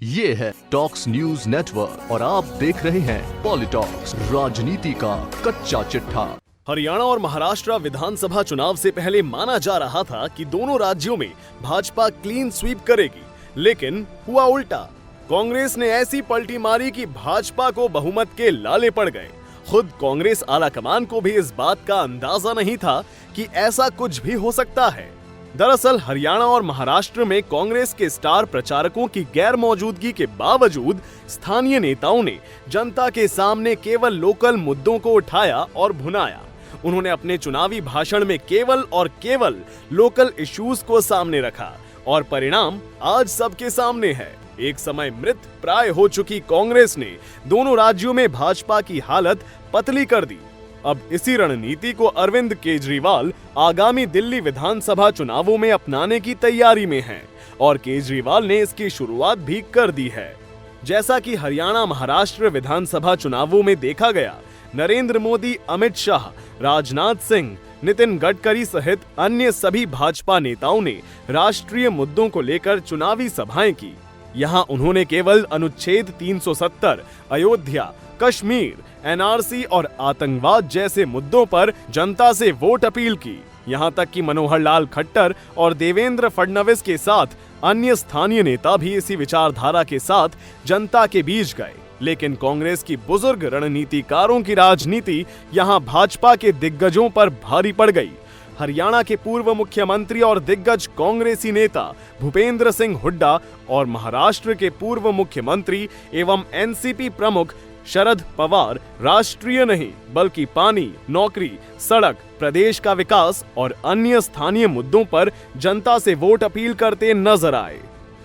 ये है talks news network और आप देख रहे हैं पॉलिटॉक्स, राजनीति का कच्चा चिट्ठा। हरियाणा और महाराष्ट्र विधानसभा चुनाव से पहले माना जा रहा था कि दोनों राज्यों में भाजपा क्लीन स्वीप करेगी, लेकिन हुआ उल्टा। कांग्रेस ने ऐसी पलटी मारी कि भाजपा को बहुमत के लाले पड़ गए। खुद कांग्रेस आलाकमान को भी इस बात का अंदाजा नहीं था कि ऐसा कुछ भी हो सकता है। दरअसल हरियाणा और महाराष्ट्र में कांग्रेस के स्टार प्रचारकों की गैर मौजूदगी के बावजूद स्थानीय नेताओं ने जनता के सामने केवल लोकल मुद्दों को उठाया और भुनाया। उन्होंने अपने चुनावी भाषण में केवल और केवल लोकल इश्यूज को सामने रखा और परिणाम आज सबके सामने है। एक समय मृत प्राय हो चुकी कांग्रेस ने दोनों राज्यों में भाजपा की हालत पतली कर दी। अब इसी रणनीति को अरविंद केजरीवाल आगामी दिल्ली विधानसभा चुनावों में अपनाने की तैयारी में हैं और केजरीवाल ने इसकी शुरुआत भी कर दी है। जैसा कि हरियाणा महाराष्ट्र विधानसभा चुनावों में देखा गया, नरेंद्र मोदी, अमित शाह, राजनाथ सिंह, नितिन गडकरी सहित अन्य सभी भाजपा नेताओं ने राष्ट्रीय मुद्दों को लेकर चुनावी सभाएं की। यहां उन्होंने केवल अनुच्छेद 370, अयोध्या, कश्मीर, एनआरसी और आतंकवाद जैसे मुद्दों पर जनता से वोट अपील की। यहां तक कि मनोहर लाल खट्टर और देवेंद्र फडणवीस के साथ अन्य स्थानीय नेता भी इसी विचारधारा के साथ जनता के बीच गए। लेकिन कांग्रेस की बुजुर्ग रणनीतिकारों की राजनीति यहां भाजपा के दिग्गजों पर भारी पड़ गई। हरियाणा के पूर्व मुख्यमंत्री और दिग्गज कांग्रेसी नेता भूपेंद्र सिंह हुड्डा और महाराष्ट्र के पूर्व मुख्यमंत्री एवं एनसीपी प्रमुख शरद पवार राष्ट्रीय नहीं बल्कि पानी, नौकरी, सड़क, प्रदेश का विकास और अन्य स्थानीय मुद्दों पर जनता से वोट अपील करते नजर आए।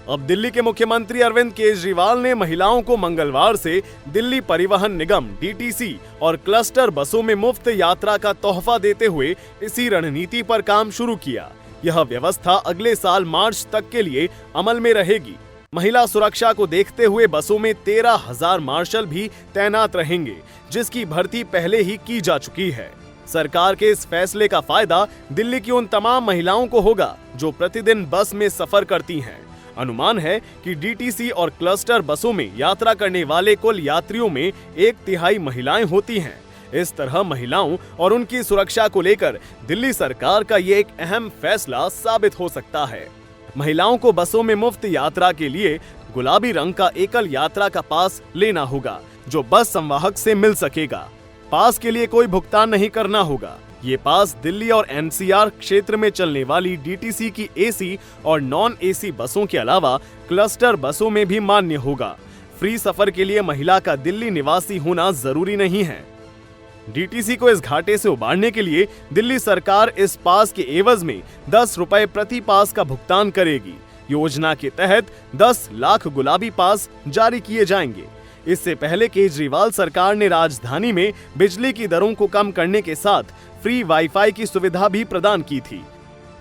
अब दिल्ली के मुख्यमंत्री अरविंद केजरीवाल ने महिलाओं को मंगलवार से दिल्ली परिवहन निगम डीटीसी और क्लस्टर बसों में मुफ्त यात्रा का तोहफा देते हुए इसी रणनीति पर काम शुरू किया। यह व्यवस्था अगले साल मार्च तक के लिए अमल में रहेगी। महिला सुरक्षा को देखते हुए बसों में 13,000 मार्शल भी तैनात रहेंगे, जिसकी भर्ती पहले ही की जा चुकी है। सरकार के इस फैसले का फायदा दिल्ली की उन तमाम महिलाओं को होगा जो प्रतिदिन बस में सफर करती हैं। अनुमान है कि डीटीसी और क्लस्टर बसों में यात्रा करने वाले कुल यात्रियों में 1/3 महिलाएं होती हैं। इस तरह महिलाओं और उनकी सुरक्षा को लेकर दिल्ली सरकार का ये एक अहम फैसला साबित हो सकता है। महिलाओं को बसों में मुफ्त यात्रा के लिए गुलाबी रंग का एकल यात्रा का पास लेना होगा, जो बस संवाहक से मिल सकेगा। पास के लिए कोई भुगतान नहीं करना होगा। ये पास दिल्ली और एनसीआर क्षेत्र में चलने वाली डीटीसी की एसी और नॉन एसी बसों के अलावा क्लस्टर बसों में भी मान्य होगा। फ्री सफर के लिए महिला का दिल्ली निवासी होना जरूरी नहीं है। डीटीसी को इस घाटे से उबारने के लिए दिल्ली सरकार इस पास के एवज में 10 रुपए प्रति पास का भुगतान करेगी। योजना के तहत 10 लाख गुलाबी पास जारी किए जाएंगे। इससे पहले केजरीवाल सरकार ने राजधानी में बिजली की दरों को कम करने के साथ फ्री वाईफाई की सुविधा भी प्रदान की थी।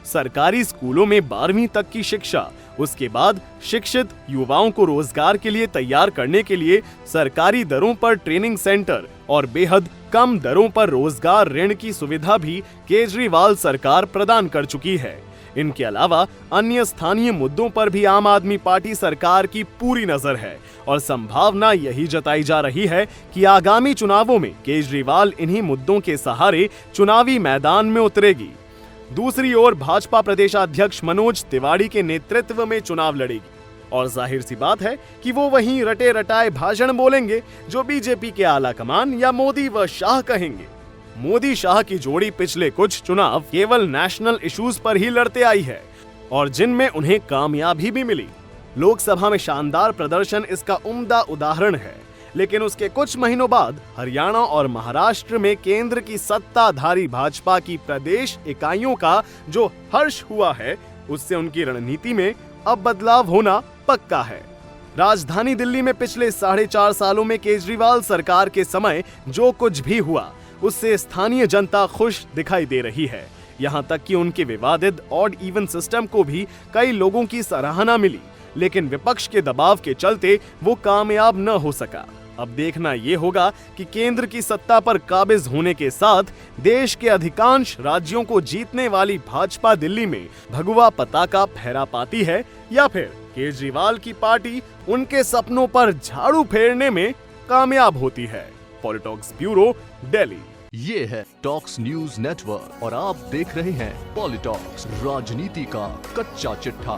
सरकारी स्कूलों में 12वीं तक की शिक्षा, उसके बाद शिक्षित युवाओं को रोजगार के लिए तैयार करने के लिए सरकारी दरों पर ट्रेनिंग सेंटर और बेहद कम दरों पर रोजगार ऋण की सुविधा भी केजरीवाल सरकार प्रदान कर चुकी है। इनके अलावा अन्य स्थानीय मुद्दों पर भी आम आदमी पार्टी सरकार की पूरी नजर है और संभावना यही जताई जा रही है कि आगामी चुनावों में केजरीवाल इन्हीं मुद्दों के सहारे चुनावी मैदान में उतरेगी। दूसरी ओर भाजपा प्रदेशाध्यक्ष मनोज तिवारी के नेतृत्व में चुनाव लड़ेगी और जाहिर सी बात है कि वो वहीं रटे रटाए भाषण बोलेंगे जो बीजेपी के आलाकमान या मोदी व शाह कहेंगे। मोदी शाह की जोड़ी पिछले कुछ चुनाव केवल नेशनल इश्यूज पर ही लड़ते आई है और जिनमें उन्हें कामयाबी भी मिली। लोकसभा में शानदार प्रदर्शन इसका उम्दा उदाहरण है, लेकिन उसके कुछ महीनों बाद हरियाणा और महाराष्ट्र में केंद्र की सत्ताधारी भाजपा की प्रदेश इकाइयों का जो हर्ष हुआ है, उससे उनकी रणनीति में अब बदलाव होना पक्का है। राजधानी दिल्ली में पिछले 4.5 सालों में केजरीवाल सरकार के समय जो कुछ भी हुआ, उससे स्थानीय जनता खुश दिखाई दे रही है। यहाँ तक कि उनके विवादित ऑड इवन सिस्टम को भी कई लोगों की सराहना मिली, लेकिन विपक्ष के दबाव के चलते वो कामयाब न हो सका। अब देखना ये होगा कि केंद्र की सत्ता पर काबिज होने के साथ देश के अधिकांश राज्यों को जीतने वाली भाजपा दिल्ली में भगवा पताका फहरा पाती है या फिर केजरीवाल की पार्टी उनके सपनों पर झाड़ू फेरने में कामयाब होती है। पॉलिटॉक्स ब्यूरो, दिल्ली। ये है टॉक्स न्यूज नेटवर्क और आप देख रहे हैं पॉलिटॉक्स, राजनीति का कच्चा चिट्ठा।